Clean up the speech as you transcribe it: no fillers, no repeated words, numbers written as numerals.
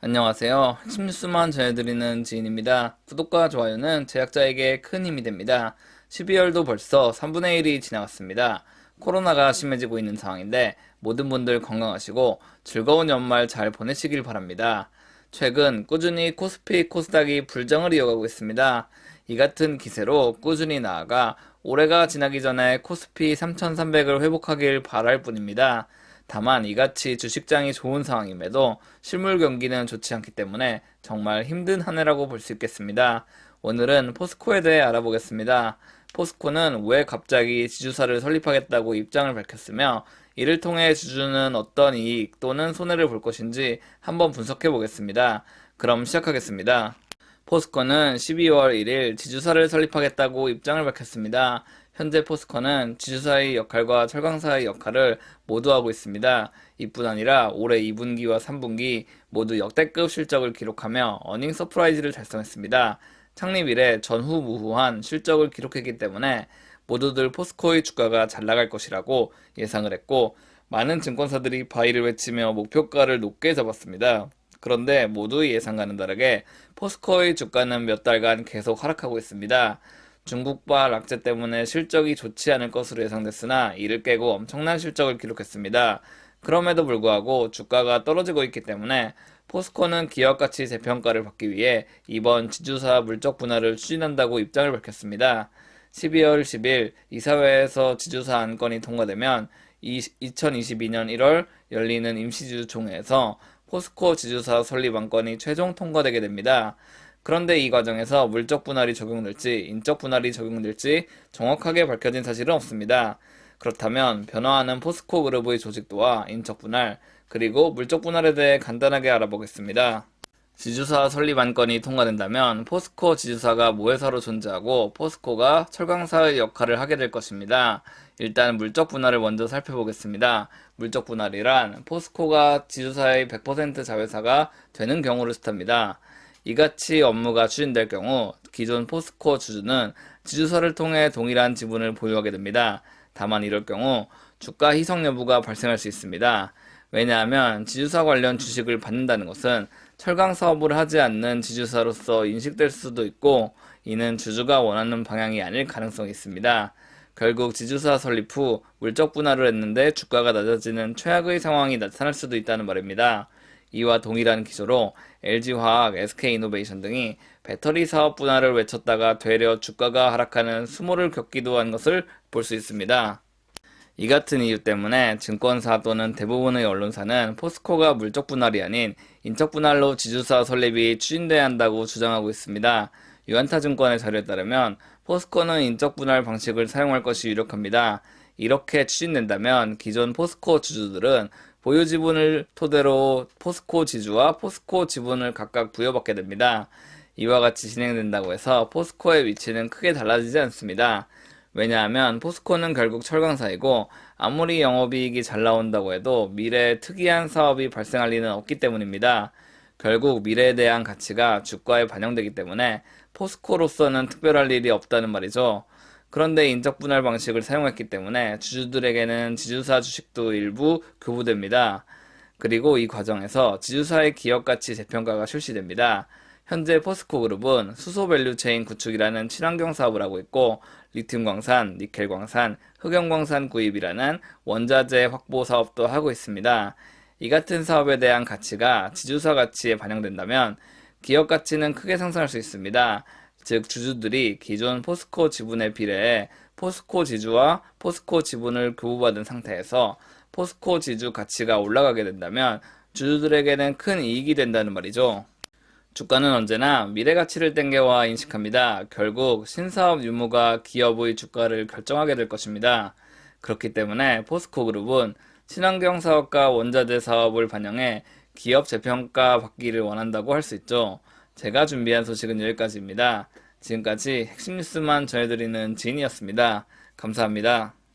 안녕하세요. 핵심 뉴스만 전해드리는 지인입니다. 구독과 좋아요는 제작자에게 큰 힘이 됩니다. 12월도 벌써 3분의 1이 지나갔습니다. 코로나가 심해지고 있는 상황인데 모든 분들 건강하시고 즐거운 연말 잘 보내시길 바랍니다. 최근 꾸준히 코스피, 코스닥이 불장을 이어가고 있습니다. 이 같은 기세로 꾸준히 나아가 올해가 지나기 전에 코스피 3,300을 회복하길 바랄 뿐입니다. 다만 이같이 주식장이 좋은 상황임에도 실물 경기는 좋지 않기 때문에 정말 힘든 한 해라고 볼 수 있겠습니다. 오늘은 포스코에 대해 알아보겠습니다. 포스코는 왜 갑자기 지주사를 설립하겠다고 입장을 밝혔으며 이를 통해 주주는 어떤 이익 또는 손해를 볼 것인지 한번 분석해 보겠습니다. 그럼 시작하겠습니다. 포스코는 12월 1일 지주사를 설립하겠다고 입장을 밝혔습니다. 현재 포스코는 지주사의 역할과 철강사의 역할을 모두 하고 있습니다. 이뿐 아니라 올해 2분기와 3분기 모두 역대급 실적을 기록하며 어닝 서프라이즈를 달성했습니다. 창립 이래 전후무후한 실적을 기록했기 때문에 모두들 포스코의 주가가 잘 나갈 것이라고 예상을 했고 많은 증권사들이 바이를 외치며 목표가를 높게 잡았습니다. 그런데 모두의 예상과는 다르게 포스코의 주가는 몇 달간 계속 하락하고 있습니다. 중국발 락제 때문에 실적이 좋지 않을 것으로 예상됐으나 이를 깨고 엄청난 실적을 기록했습니다. 그럼에도 불구하고 주가가 떨어지고 있기 때문에 포스코는 기업가치 재평가를 받기 위해 이번 지주사 물적 분할을 추진한다고 입장을 밝혔습니다. 12월 10일 이사회에서 지주사 안건이 통과되면 2022년 1월 열리는 임시주주총회에서 포스코 지주사 설립 안건이 최종 통과되게 됩니다. 그런데 이 과정에서 물적 분할이 적용될지 인적 분할이 적용될지 정확하게 밝혀진 사실은 없습니다. 그렇다면 변화하는 포스코 그룹의 조직도와 인적 분할 그리고 물적 분할에 대해 간단하게 알아보겠습니다. 지주사 설립 안건이 통과된다면 포스코 지주사가 모회사로 존재하고 포스코가 철강사의 역할을 하게 될 것입니다. 일단 물적 분할을 먼저 살펴보겠습니다. 물적 분할이란 포스코가 지주사의 100% 자회사가 되는 경우를 뜻합니다. 이같이 업무가 추진될 경우 기존 포스코 주주는 지주사를 통해 동일한 지분을 보유하게 됩니다. 다만 이럴 경우 주가 희석 여부가 발생할 수 있습니다. 왜냐하면 지주사 관련 주식을 받는다는 것은 철강 사업을 하지 않는 지주사로서 인식될 수도 있고 이는 주주가 원하는 방향이 아닐 가능성이 있습니다. 결국 지주사 설립 후 물적 분할을 했는데 주가가 낮아지는 최악의 상황이 나타날 수도 있다는 말입니다. 이와 동일한 기조로 LG화학, SK이노베이션 등이 배터리 사업 분할을 외쳤다가 되려 주가가 하락하는 수모를 겪기도 한 것을 볼 수 있습니다. 이 같은 이유 때문에 증권사 또는 대부분의 언론사는 포스코가 물적 분할이 아닌 인적 분할로 지주사 설립이 추진돼야 한다고 주장하고 있습니다. 유안타증권의 자료에 따르면 포스코는 인적 분할 방식을 사용할 것이 유력합니다. 이렇게 추진된다면 기존 포스코 주주들은 보유 지분을 토대로 포스코 지주와 포스코 지분을 각각 부여받게 됩니다. 이와 같이 진행된다고 해서 포스코의 위치는 크게 달라지지 않습니다. 왜냐하면 포스코는 결국 철강사이고 아무리 영업이익이 잘 나온다고 해도 미래에 특이한 사업이 발생할 리는 없기 때문입니다. 결국 미래에 대한 가치가 주가에 반영되기 때문에 포스코로서는 특별할 일이 없다는 말이죠. 그런데 인적 분할 방식을 사용했기 때문에 주주들에게는 지주사 주식도 일부 교부됩니다. 그리고 이 과정에서 지주사의 기업가치 재평가가 실시됩니다. 현재 포스코 그룹은 수소 밸류체인 구축이라는 친환경 사업을 하고 있고 리튬 광산, 니켈 광산, 흑연 광산 구입이라는 원자재 확보 사업도 하고 있습니다. 이 같은 사업에 대한 가치가 지주사 가치에 반영된다면 기업 가치는 크게 상승할 수 있습니다. 즉 주주들이 기존 포스코 지분에 비례해 포스코 지주와 포스코 지분을 교부받은 상태에서 포스코 지주 가치가 올라가게 된다면 주주들에게는 큰 이익이 된다는 말이죠. 주가는 언제나 미래 가치를 땡겨와 인식합니다. 결국 신사업 유무가 기업의 주가를 결정하게 될 것입니다. 그렇기 때문에 포스코 그룹은 친환경 사업과 원자재 사업을 반영해 기업 재평가 받기를 원한다고 할 수 있죠. 제가 준비한 소식은 여기까지입니다. 지금까지 핵심 뉴스만 전해드리는 지인이었습니다. 감사합니다.